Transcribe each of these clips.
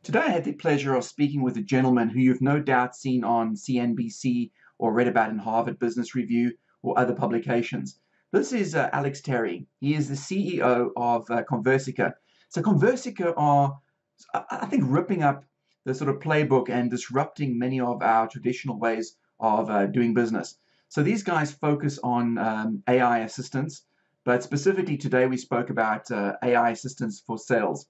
Today, I had the pleasure of speaking with a gentleman who you've no doubt seen on CNBC or read about in Harvard Business Review or other publications. This is Alex Terry. He is the CEO of Conversica. So, Conversica are, I think, ripping up the sort of playbook and disrupting many of our traditional ways of doing business. So, these guys focus on AI assistance, but specifically today we spoke about AI assistance for sales.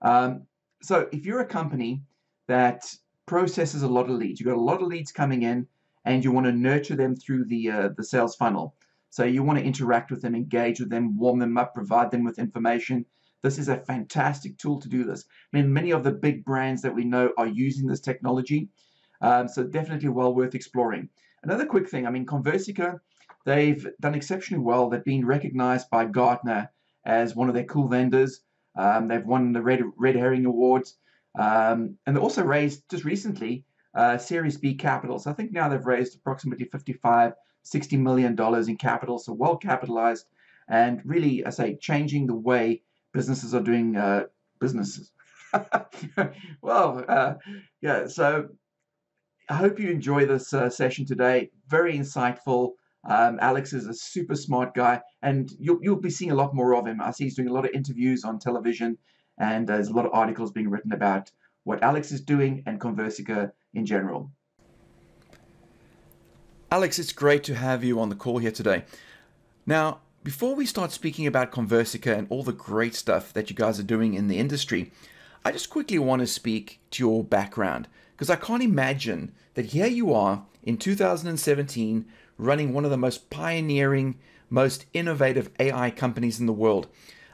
Um, so if you're a company that processes a lot of leads, you've got a lot of leads coming in, and you want to nurture them through the sales funnel. So you want to interact with them, engage with them, warm them up, provide them with information. This is a fantastic tool to do this. I mean, many of the big brands that we know are using this technology, so definitely well worth exploring. Another quick thing, I mean, Conversica, they've done exceptionally well. They've been recognized by Gartner as one of their cool vendors. They've won the Red Herring Awards, and they also raised just recently Series B capital. So I think now they've raised approximately $55–60 million in capital, so well capitalized, and really, I say, changing the way businesses are doing businesses. Yeah. So I hope you enjoy this session today. Very insightful. Alex is a super smart guy, and you'll be seeing a lot more of him. I see he's doing a lot of interviews on television, and there's a lot of articles being written about what Alex is doing and Conversica in general. Alex, it's great to have you on the call here today. Now, before we start speaking about Conversica and all the great stuff that you guys are doing in the industry, I just quickly want to speak to your background, because I can't imagine that here you are in 2017 running one of the most pioneering, most innovative AI companies in the world.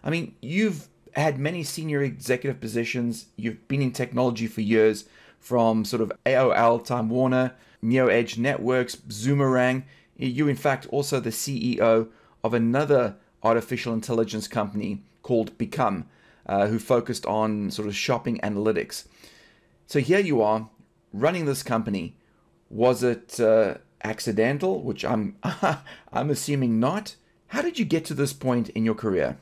I mean, you've had many senior executive positions. You've been in technology for years, from sort of AOL, Time Warner, Neo Edge Networks, Zoomerang. You, in fact, also the CEO of another artificial intelligence company called Become, who focused on sort of shopping analytics. So here you are running this company. Was it accidental, which I'm assuming not? How did you get to this point in your career?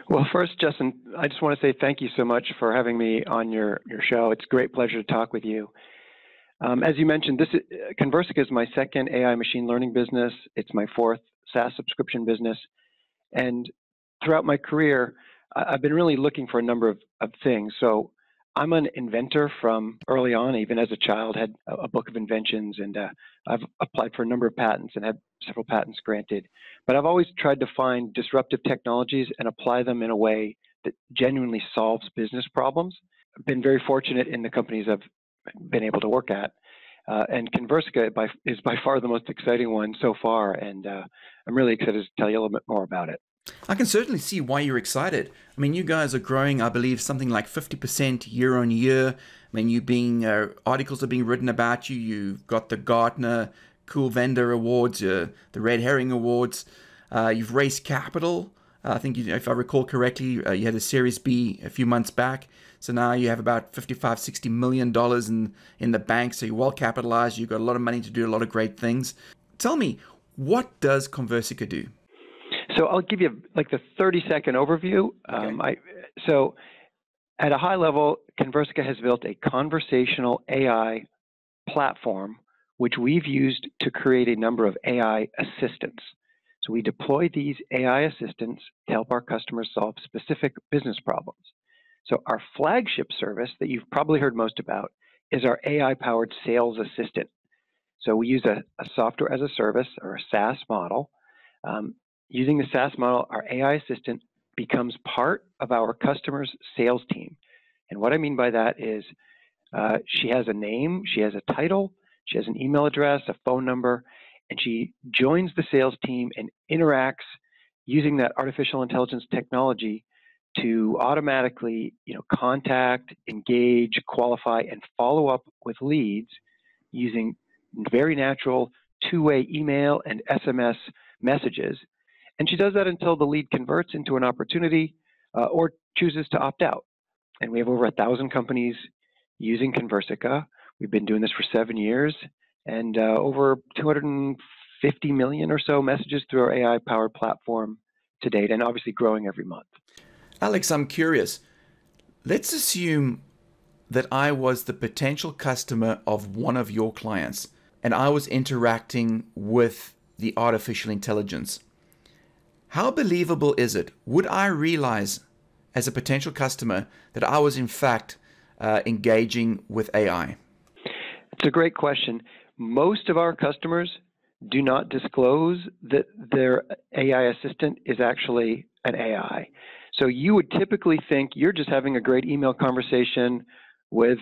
Well, first, Justin, I just want to say thank you so much for having me on your show. It's a great pleasure to talk with you. As you mentioned, Conversica is my second AI machine learning business. It's my fourth SaaS subscription business. And throughout my career, I've been really looking for a number of things. So I'm an inventor from early on. Even as a child, had a book of inventions, and I've applied for a number of patents and had several patents granted. But I've always tried to find disruptive technologies and apply them in a way that genuinely solves business problems. I've been very fortunate in the companies I've been able to work at. And Conversica is by far the most exciting one so far, and I'm really excited to tell you a little bit more about it. I can certainly see why you're excited. I mean, you guys are growing, I believe, something like 50% year on year. I mean, articles are being written about you. You've got the Gartner Cool Vendor Awards, the Red Herring Awards. You've raised capital. I think, if I recall correctly, you had a Series B a few months back. So now you have about $55–60 million in the bank. So you're well capitalized. You've got a lot of money to do a lot of great things. Tell me, what does Conversica do? So I'll give you like the 30-second overview. Okay. So at a high level, Conversica has built a conversational AI platform, which we've used to create a number of AI assistants. So we deploy these AI assistants to help our customers solve specific business problems. So our flagship service that you've probably heard most about is our AI-powered sales assistant. So we use a software as a service, or a SaaS model. Using the SaaS model, our AI assistant becomes part of our customer's sales team. And what I mean by that is she has a name, she has a title, she has an email address, a phone number, and she joins the sales team and interacts using that artificial intelligence technology to automatically, contact, engage, qualify, and follow up with leads using very natural two-way email and SMS messages. And she does that until the lead converts into an opportunity or chooses to opt out. And we have over 1,000 companies using Conversica. We've been doing this for 7 years, and over 250 million or so messages through our AI-powered platform to date, and obviously growing every month. Alex, I'm curious. Let's assume that I was the potential customer of one of your clients and I was interacting with the artificial intelligence. How believable is it? Would I realize as a potential customer that I was in fact engaging with AI? It's a great question. Most of our customers do not disclose that their AI assistant is actually an AI. So you would typically think you're just having a great email conversation with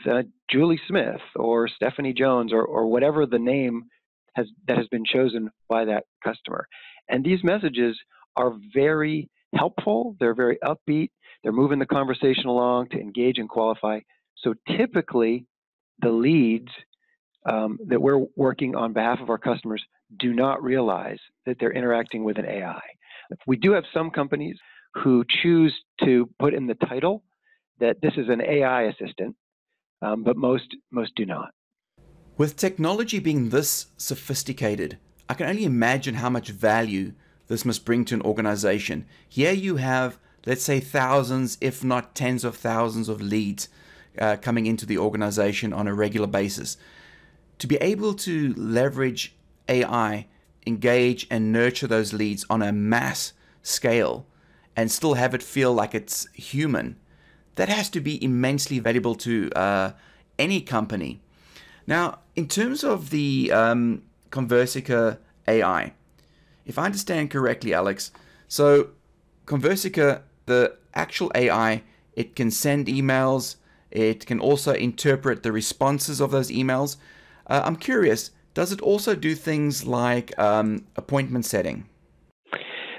Julie Smith or Stephanie Jones or whatever the name that has been chosen by that customer. And these messages are very helpful. They're very upbeat. They're moving the conversation along to engage and qualify. So typically, the leads that we're working on behalf of our customers do not realize that they're interacting with an AI. We do have some companies who choose to put in the title that this is an AI assistant, but most do not. With technology being this sophisticated, I can only imagine how much value this must bring to an organization. Here you have, let's say, thousands, if not tens of thousands of leads coming into the organization on a regular basis. To be able to leverage AI, engage and nurture those leads on a mass scale and still have it feel like it's human, that has to be immensely valuable to any company. Now, in terms of the Conversica AI, if I understand correctly, Alex, so Conversica, the actual AI, it can send emails, it can also interpret the responses of those emails. I'm curious, does it also do things like appointment setting?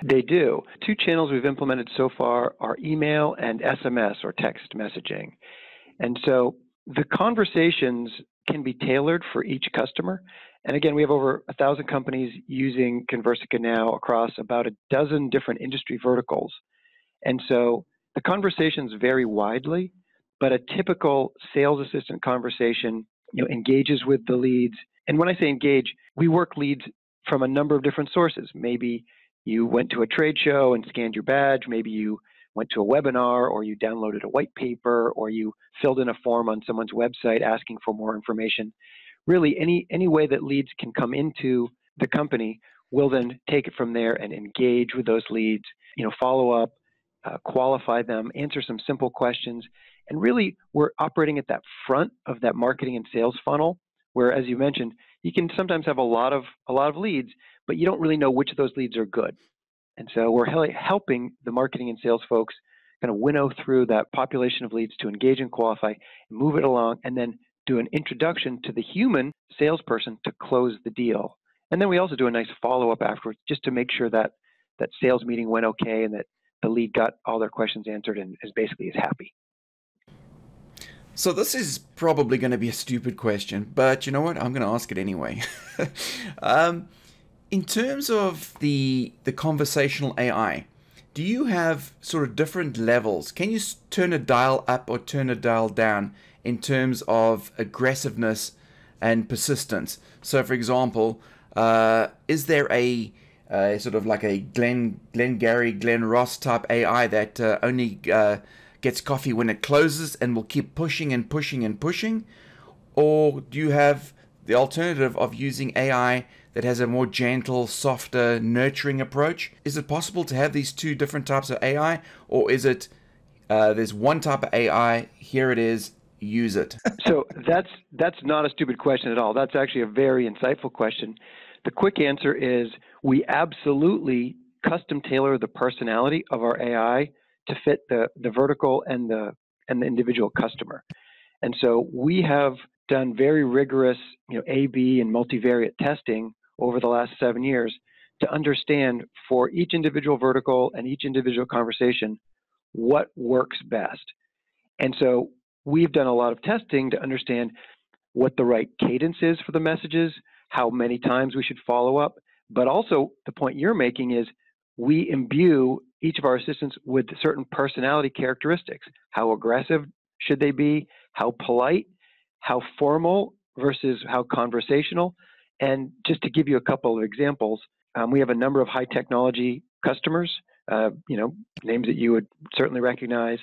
They do. Two channels we've implemented so far are email and SMS or text messaging. And so the conversations can be tailored for each customer. And again, we have over 1,000 companies using Conversica now across about a dozen different industry verticals. And so the conversations vary widely, but a typical sales assistant conversation engages with the leads. And when I say engage, we work leads from a number of different sources. Maybe you went to a trade show and scanned your badge. Maybe you went to a webinar, or you downloaded a white paper, or you filled in a form on someone's website asking for more information. Really, any way that leads can come into the company, we'll then take it from there and engage with those leads, follow up, qualify them, answer some simple questions. And really, we're operating at that front of that marketing and sales funnel, where, as you mentioned, you can sometimes have a lot of leads, but you don't really know which of those leads are good. And so we're helping the marketing and sales folks kind of winnow through that population of leads to engage and qualify, and move it along, and then do an introduction to the human salesperson to close the deal. And then we also do a nice follow-up afterwards, just to make sure that that sales meeting went okay and that the lead got all their questions answered and is happy. So this is probably going to be a stupid question, but you know what? I'm going to ask it anyway. In terms of the conversational AI, do you have sort of different levels? Can you turn a dial up or turn a dial down in terms of aggressiveness and persistence? So, for example, is there a sort of like a Glenn Gary, Glenn Ross type AI that only gets coffee when it closes and will keep pushing and pushing and pushing? Or do you have the alternative of using AI that has a more gentle, softer, nurturing approach? Is it possible to have these two different types of AI? Or is it there's one type of AI, here it is, use it? So that's not a stupid question at all. That's actually a very insightful question. The quick answer is we absolutely custom tailor the personality of our AI to fit the vertical and the individual customer. And so we have done very rigorous A/B and multivariate testing over the last 7 years to understand for each individual vertical and each individual conversation what works best. And so we've done a lot of testing to understand what the right cadence is for the messages, how many times we should follow up, but also the point you're making is we imbue each of our assistants with certain personality characteristics. How aggressive should they be? How polite? How formal versus how conversational? And just to give you a couple of examples, we have a number of high technology customers, names that you would certainly recognize.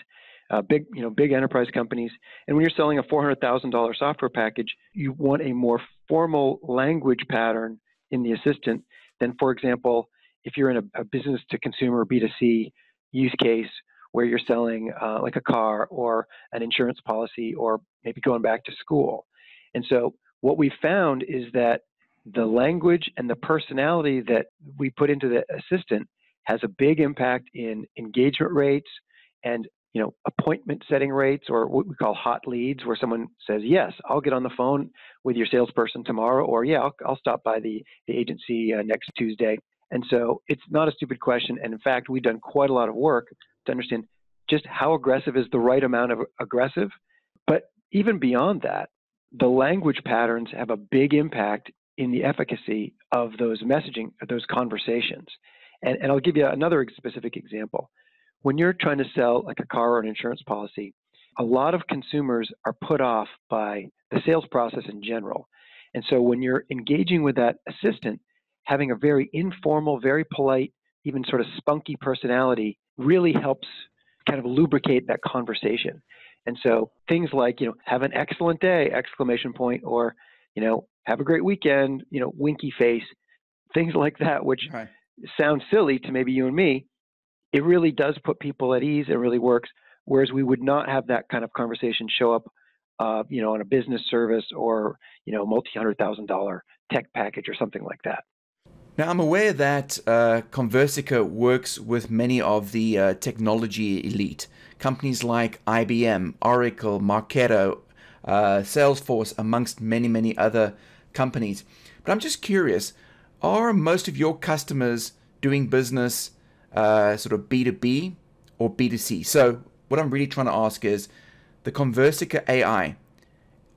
big enterprise companies. And when you're selling a $400,000 software package, you want a more formal language pattern in the assistant than, for example, if you're in a business to consumer B2C use case where you're selling like a car or an insurance policy or maybe going back to school. And so what we found is that the language and the personality that we put into the assistant has a big impact in engagement rates and appointment setting rates, or what we call hot leads, where someone says, yes, I'll get on the phone with your salesperson tomorrow, or yeah, I'll stop by the agency next Tuesday. And so it's not a stupid question. And in fact, we've done quite a lot of work to understand just how aggressive is the right amount of aggressive. But even beyond that, the language patterns have a big impact in the efficacy of those messaging, those conversations. And I'll give you another specific example. When you're trying to sell like a car or an insurance policy, a lot of consumers are put off by the sales process in general. And so when you're engaging with that assistant, having a very informal, very polite, even sort of spunky personality really helps kind of lubricate that conversation. And so things like, have an excellent day, exclamation point, or, have a great weekend, winky face, things like that, which sound silly to maybe you and me. It really does put people at ease. It really works. Whereas we would not have that kind of conversation show up, on a business service or, multi-$100,000 tech package or something like that. Now, I'm aware that Conversica works with many of the technology elite, companies like IBM, Oracle, Marketo, Salesforce, amongst many, many other companies. But I'm just curious, are most of your customers doing business sort of B2B or B2C? So what I'm really trying to ask is, the Conversica AI,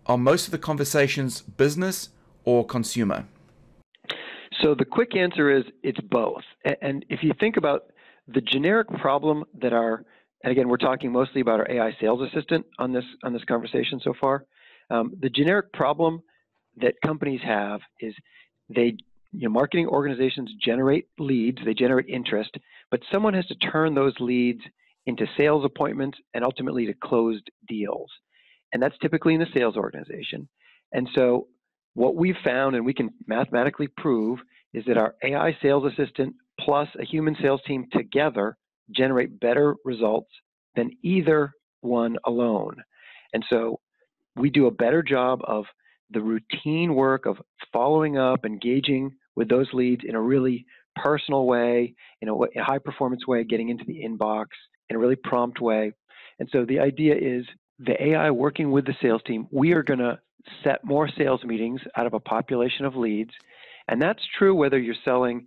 are most of the conversations business or consumer? So the quick answer is it's both. And if you think about the generic problem that and again, we're talking mostly about our AI sales assistant on this conversation so far. The generic problem that companies have is marketing organizations generate leads, they generate interest, but someone has to turn those leads into sales appointments and ultimately to closed deals. And that's typically in the sales organization. And so what we've found, and we can mathematically prove, is that our AI sales assistant plus a human sales team together generate better results than either one alone. And so we do a better job of the routine work of following up, engaging with those leads in a really personal way, in a high performance way, getting into the inbox in a really prompt way. And so the idea is the AI working with the sales team, we are going to set more sales meetings out of a population of leads. And that's true whether you're selling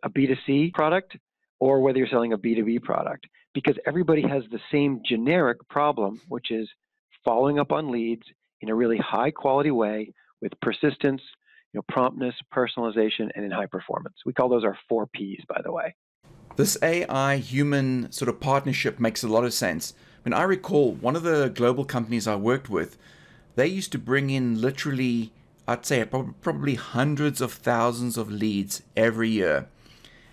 a B2C product or whether you're selling a B2B product, because everybody has the same generic problem, which is following up on leads in a really high quality way with persistence, promptness, personalization, and in high performance. We call those our 4 Ps, by the way. This AI human sort of partnership makes a lot of sense. When I recall, one of the global companies I worked with, they used to bring in literally, I'd say probably hundreds of thousands of leads every year.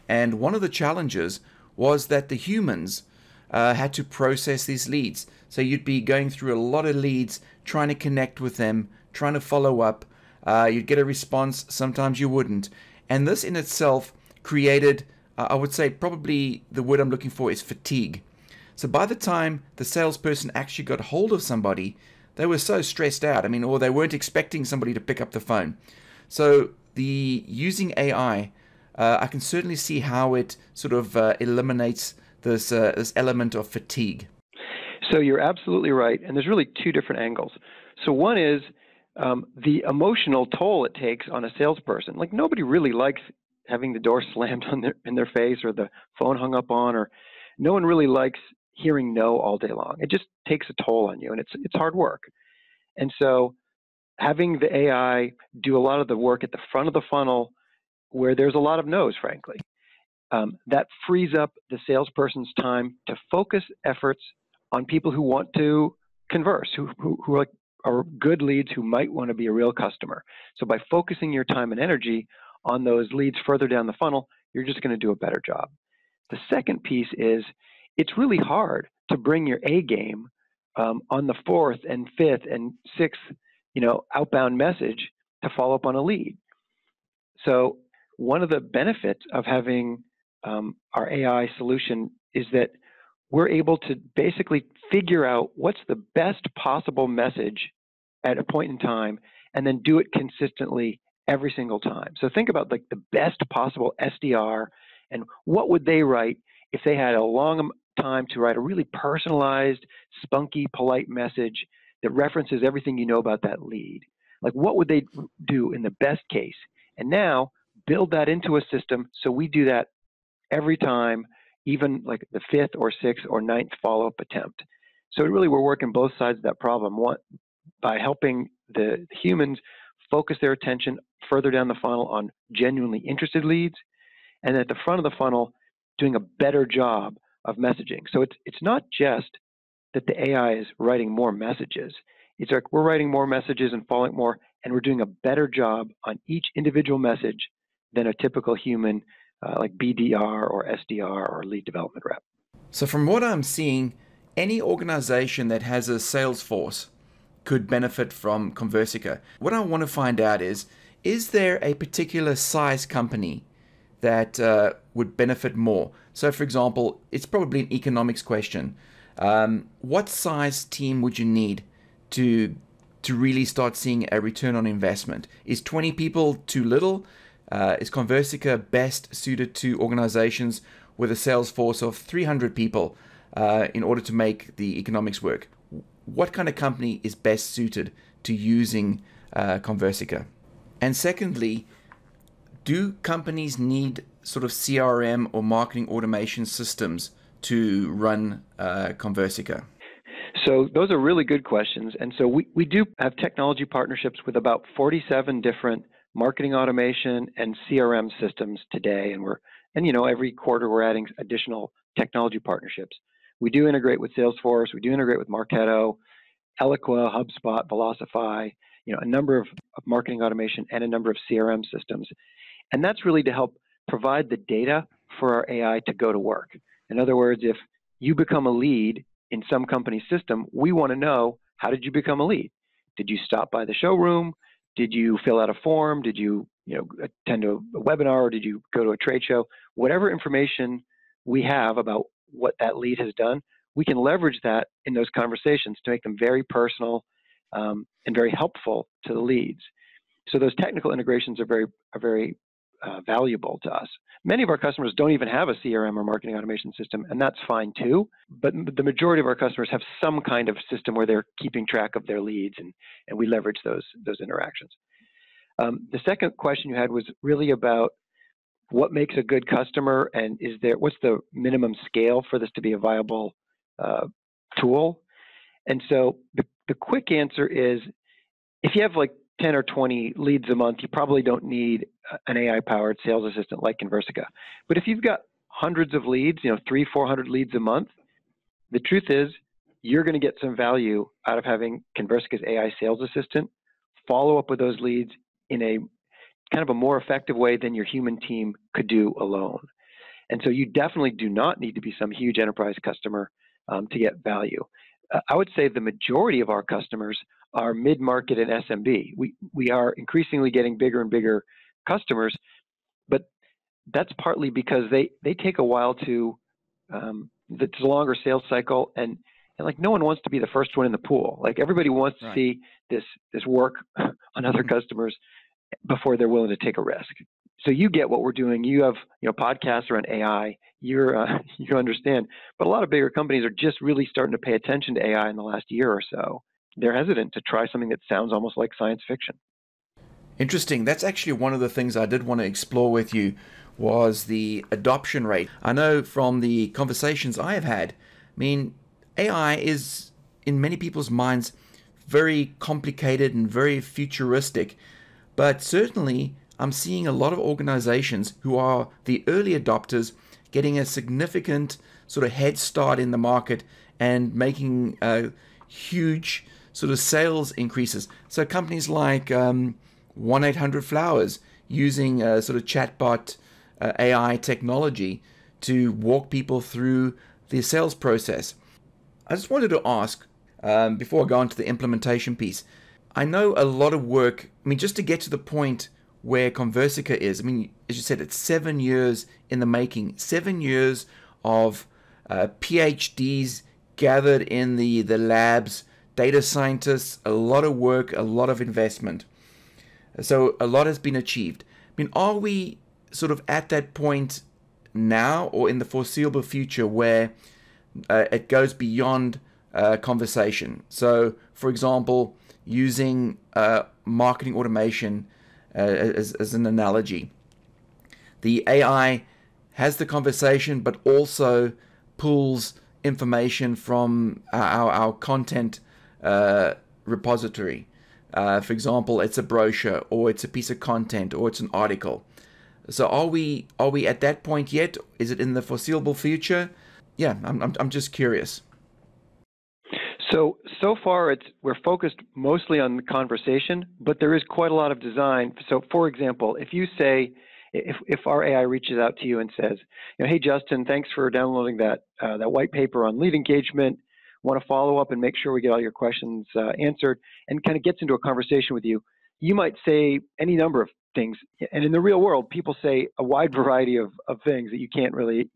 And one of the challenges was that the humans had to process these leads. So you'd be going through a lot of leads, trying to connect with them, trying to follow up. You'd get a response, sometimes you wouldn't. And this in itself created, I would say probably the word I'm looking for is fatigue. So by the time the salesperson actually got hold of somebody, they were so stressed out. Or they weren't expecting somebody to pick up the phone. So using AI, I can certainly see how it sort of eliminates this element of fatigue. So you're absolutely right. And there's really 2 different angles. So one is the emotional toll it takes on a salesperson. Like, nobody really likes having the door slammed in their face or the phone hung up on, or no one really likes hearing no all day long. It just takes a toll on you, and it's hard work. And so having the AI do a lot of the work at the front of the funnel where there's a lot of no's, frankly, that frees up the salesperson's time to focus efforts on people who want to converse, who are good leads who might want to be a real customer. So by focusing your time and energy on those leads further down the funnel, you're just going to do a better job. The second piece is it's really hard to bring your A game on the fourth and fifth and sixth, outbound message to follow up on a lead. So one of the benefits of having our AI solution is that we're able to basically figure out what's the best possible message at a point in time and then do it consistently every single time. So think about like the best possible SDR and what would they write if they had a long time to write a really personalized, spunky, polite message that references everything you know about that lead. Like what would they do in the best case? And now build that into a system so we do that every time, even like the fifth or sixth or ninth follow-up attempt. So really we're working both sides of that problem. One, by helping the humans focus their attention further down the funnel on genuinely interested leads, and at the front of the funnel, doing a better job of messaging. So it's not just that the AI is writing more messages. It's like we're writing more messages and following more, and we're doing a better job on each individual message than a typical human like BDR or SDR or lead development rep. So from what I'm seeing, any organization that has a sales force could benefit from Conversica. What I want to find out is there a particular size company that would benefit more? So for example, it's probably an economics question. What size team would you need to really start seeing a return on investment? Is 20 people too little? Is Conversica best suited to organizations with a sales force of 300 people in order to make the economics work? What kind of company is best suited to using Conversica? And secondly, do companies need sort of CRM or marketing automation systems to run Conversica? So those are really good questions. And so we do have technology partnerships with about 47 different marketing automation and CRM systems today. And every quarter we're adding additional technology partnerships. We do integrate with Salesforce. We do integrate with Marketo, Eloqua, HubSpot, Velocify, a number of marketing automation and a number of CRM systems. And that's really to help provide the data for our AI to go to work. In other words, if you become a lead in some company system, we want to know, how did you become a lead? Did you stop by the showroom? Did you fill out a form? Did you, attend a webinar, or did you go to a trade show? Whatever information we have about what that lead has done, we can leverage that in those conversations to make them very personal and very helpful to the leads. So those technical integrations are very valuable to us. Many of our customers don't even have a CRM or marketing automation system, and that's fine too. But the majority of our customers have some kind of system where they're keeping track of their leads, and we leverage those interactions. The second question you had was really about what makes a good customer, and what's the minimum scale for this to be a viable tool? And so the quick answer is, if you have like 10 or 20 leads a month, you probably don't need an AI-powered sales assistant like Conversica. But if you've got hundreds of leads, 300-400 leads a month, the truth is you're going to get some value out of having Conversica's AI sales assistant follow up with those leads in a kind of a more effective way than your human team could do alone. And so you definitely do not need to be some huge enterprise customer to get value. I would say the majority of our customers are mid-market and SMB. We are increasingly getting bigger and bigger customers, but that's partly because they take a while to, it's a longer sales cycle, and like no one wants to be the first one in the pool. Like everybody wants to see this work on other customers before they're willing to take a risk. So you get what we're doing. You have podcasts around AI. You understand, but a lot of bigger companies are just really starting to pay attention to AI in the last year or so. They're hesitant to try something that sounds almost like science fiction. Interesting. That's actually one of the things I did want to explore with you, was the adoption rate. I know from the conversations I have had, AI is, in many people's minds, very complicated and very futuristic, but certainly I'm seeing a lot of organizations who are the early adopters getting a significant sort of head start in the market and making huge sort of sales increases. So companies like 1-800-Flowers using sort of chatbot AI technology to walk people through the sales process. I just wanted to ask, before I go on to the implementation piece, I know a lot of work, I mean, just to get to the point where Conversica is, I mean, as you said, it's 7 years in the making, 7 years of PhDs gathered in the labs, data scientists, a lot of work, a lot of investment. So a lot has been achieved. I mean, are we sort of at that point now or in the foreseeable future where it goes beyond conversation? So, for example, using marketing automation as an analogy. The AI has the conversation, but also pulls information from our content repository. For example, it's a brochure, or it's a piece of content, or it's an article. So are we at that point yet? Is it in the foreseeable future? Yeah, I'm just curious. So far, we're focused mostly on the conversation, but there is quite a lot of design. So, for example, if you say, if our AI reaches out to you and says, hey Justin, thanks for downloading that white paper on lead engagement. Want to follow up and make sure we get all your questions answered, and kind of gets into a conversation with you. You might say any number of things, and in the real world, people say a wide variety of things that you can't really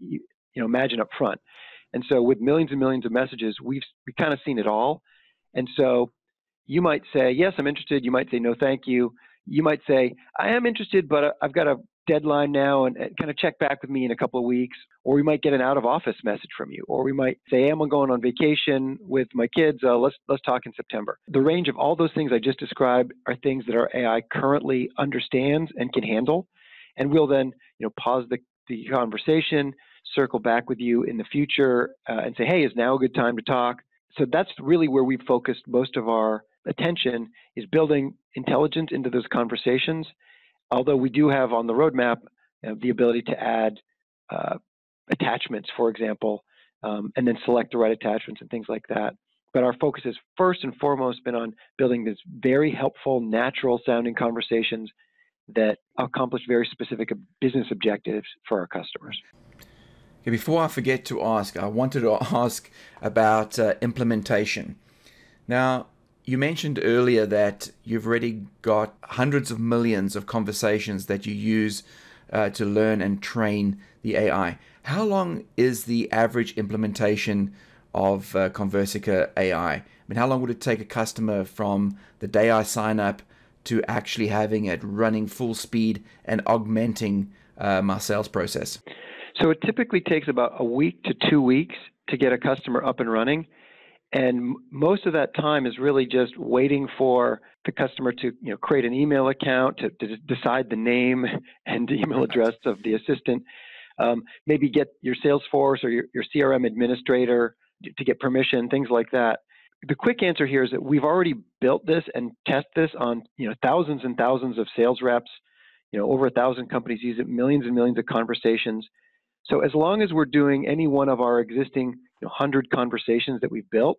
imagine up front. And so with millions and millions of messages, we've kind of seen it all. And so you might say, yes, I'm interested. You might say, no, thank you. You might say, I am interested, but I've got a deadline now, and kind of check back with me in a couple of weeks. Or we might get an out of office message from you. Or we might say, hey, I'm going on vacation with my kids. Let's talk in September. The range of all those things I just described are things that our AI currently understands and can handle. And we'll then pause the conversation, circle back with you in the future and say, hey, is now a good time to talk? So that's really where we've focused most of our attention, is building intelligence into those conversations. Although we do have on the roadmap the ability to add attachments, for example, and then select the right attachments and things like that. But our focus has first and foremost been on building this very helpful, natural sounding conversations that accomplish very specific business objectives for our customers. Okay, before I forget to ask, I wanted to ask about implementation. Now, you mentioned earlier that you've already got hundreds of millions of conversations that you use to learn and train the AI. How long is the average implementation of Conversica AI? I mean, how long would it take a customer from the day I sign up to actually having it running full speed and augmenting my sales process? So it typically takes about a week to 2 weeks to get a customer up and running. And most of that time is really just waiting for the customer to create an email account, to decide the name and the email address of the assistant, maybe get your Salesforce or your CRM administrator to get permission, things like that. The quick answer here is that we've already built this and tested this on thousands and thousands of sales reps. Over 1,000 companies use it, millions and millions of conversations. So as long as we're doing any one of our existing 100 conversations that we've built,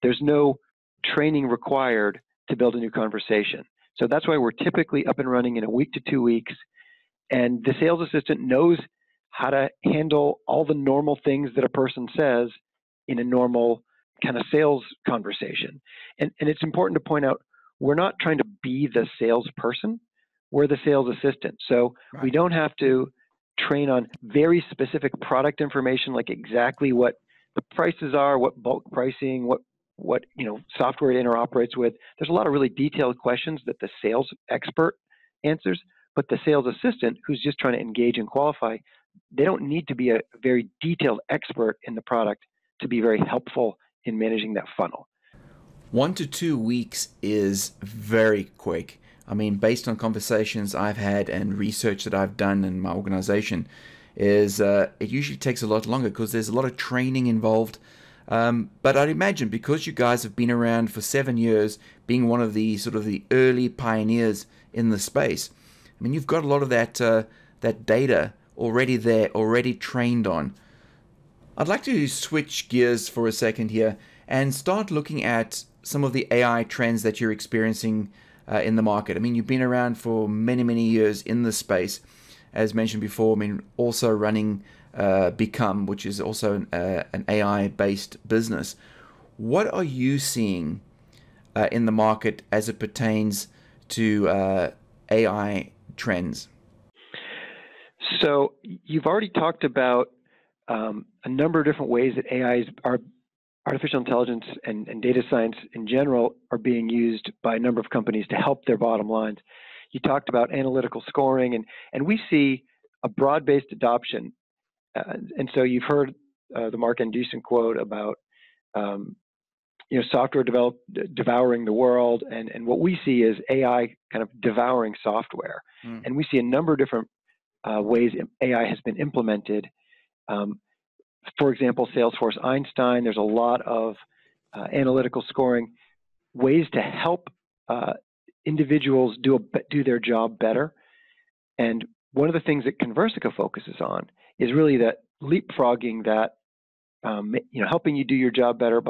there's no training required to build a new conversation. So that's why we're typically up and running in a week to 2 weeks. And the sales assistant knows how to handle all the normal things that a person says in a normal kind of sales conversation. And it's important to point out, we're not trying to be the salesperson, we're the sales assistant. So we don't have to train on very specific product information, like exactly what the prices are, what bulk pricing, what software it interoperates with. There's a lot of really detailed questions that the sales expert answers, but the sales assistant, who's just trying to engage and qualify, they don't need to be a very detailed expert in the product to be very helpful in managing that funnel. 1 to 2 weeks is very quick. I mean, based on conversations I've had and research that I've done in my organization, is it usually takes a lot longer because there's a lot of training involved. But I'd imagine, because you guys have been around for 7 years, being one of the sort of the early pioneers in the space, I mean, you've got a lot of that data already there, already trained on. I'd like to switch gears for a second here and start looking at some of the AI trends that you're experiencing in the market. I mean, you've been around for many, many years in the space. As mentioned before, I mean, also running Become, which is also an AI-based business. What are you seeing in the market as it pertains to AI trends? So you've already talked about a number of different ways that artificial intelligence and data science in general are being used by a number of companies to help their bottom lines. You talked about analytical scoring, and we see a broad-based adoption. And so you've heard the Mark Andreessen quote about software devouring the world, and what we see is AI kind of devouring software. And we see a number of different ways AI has been implemented. For example, Salesforce Einstein, there's a lot of analytical scoring, ways to help individuals do their job better. And one of the things that Conversica focuses on is really that leapfrogging that, helping you do your job better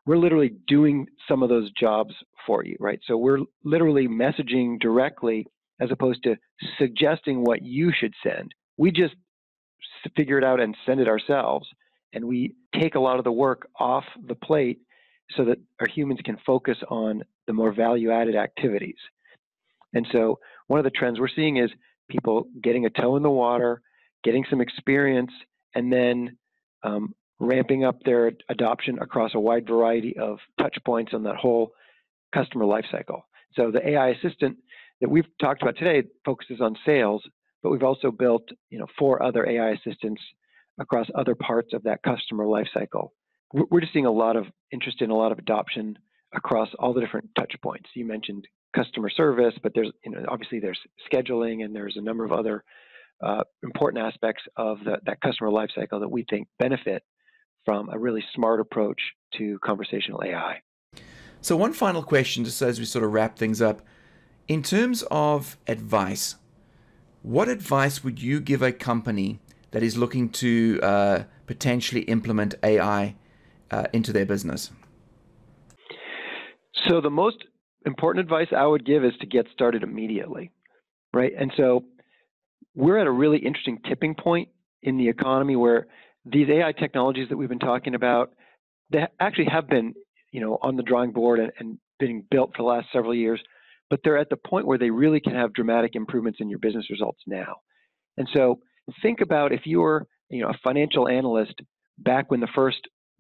we're literally doing some of those jobs for you, right? So we're literally messaging directly as opposed to suggesting what you should send. We just figure it out and send it ourselves. And we take a lot of the work off the plate so that our humans can focus on the more value-added activities. And so one of the trends we're seeing is people getting a toe in the water, getting some experience, and then ramping up their adoption across a wide variety of touch points on that whole customer lifecycle. So the AI assistant that we've talked about today focuses on sales, but we've also built 4 other AI assistants across other parts of that customer lifecycle. We're just seeing a lot of interest in a lot of adoption across all the different touch points. You mentioned customer service, but there's obviously there's scheduling, and there's a number of other important aspects of that customer lifecycle that we think benefit from a really smart approach to conversational AI. So one final question, just as we sort of wrap things up. In terms of advice, what advice would you give a company that is looking to potentially implement AI into their business? So the most important advice I would give is to get started immediately, right? And so we're at a really interesting tipping point in the economy where these AI technologies that we've been talking about, they actually have been, on the drawing board and being built for the last several years, but they're at the point where they really can have dramatic improvements in your business results now. And so think about if you were, a financial analyst back when the first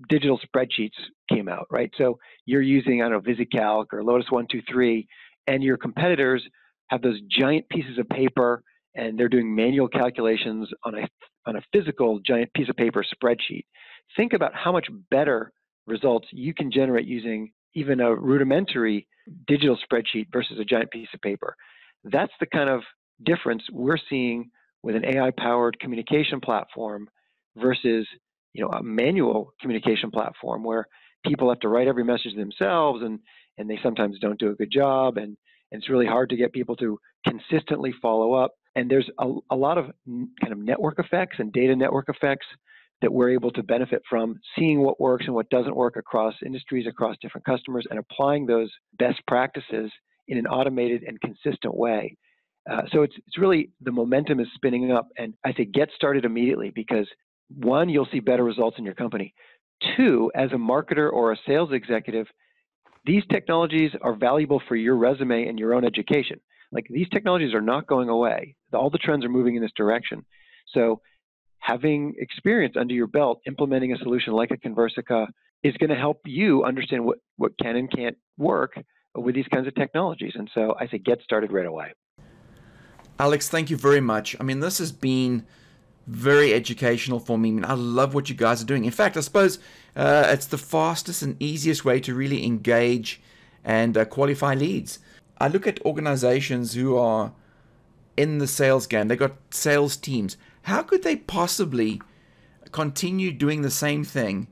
digital spreadsheets came out, right? So you're using, VisiCalc or Lotus 123, and your competitors have those giant pieces of paper, and they're doing manual calculations on a physical giant piece of paper spreadsheet. Think about how much better results you can generate using even a rudimentary digital spreadsheet versus a giant piece of paper. That's the kind of difference we're seeing with an AI-powered communication platform versus a manual communication platform where people have to write every message themselves, and they sometimes don't do a good job, and it's really hard to get people to consistently follow up. And there's a lot of kind of network effects and data network effects that we're able to benefit from, seeing what works and what doesn't work across industries, across different customers, and applying those best practices in an automated and consistent way. So it's really, the momentum is spinning up, and I say get started immediately because, 1, you'll see better results in your company. 2, as a marketer or a sales executive, these technologies are valuable for your resume and your own education. Like, these technologies are not going away. All the trends are moving in this direction. So having experience under your belt implementing a solution like a Conversica is going to help you understand what can and can't work with these kinds of technologies. And so I say get started right away. Alex, thank you very much. I mean, this has been very educational for me. I mean, I love what you guys are doing. In fact, I suppose it's the fastest and easiest way to really engage and qualify leads. I look at organizations who are in the sales game. They've got sales teams. How could they possibly continue doing the same thing,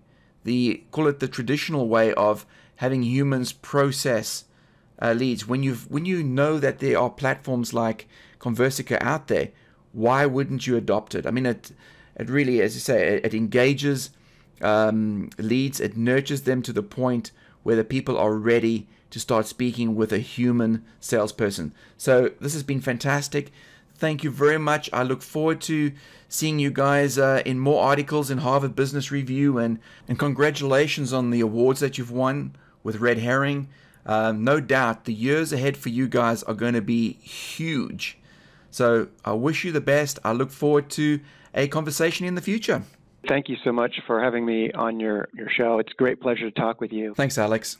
call it the traditional way of having humans process leads, when you know that there are platforms like Conversica out there? Why wouldn't you adopt it? I mean, it really, as you say, it engages leads. It nurtures them to the point where the people are ready to start speaking with a human salesperson. So this has been fantastic. thank you very much. I look forward to seeing you guys in more articles in Harvard Business Review, and congratulations on the awards that you've won with Red Herring. No doubt the years ahead for you guys are going to be huge. So I wish you the best. I look forward to a conversation in the future. Thank you so much for having me on your show. It's a great pleasure to talk with you. Thanks, Alex.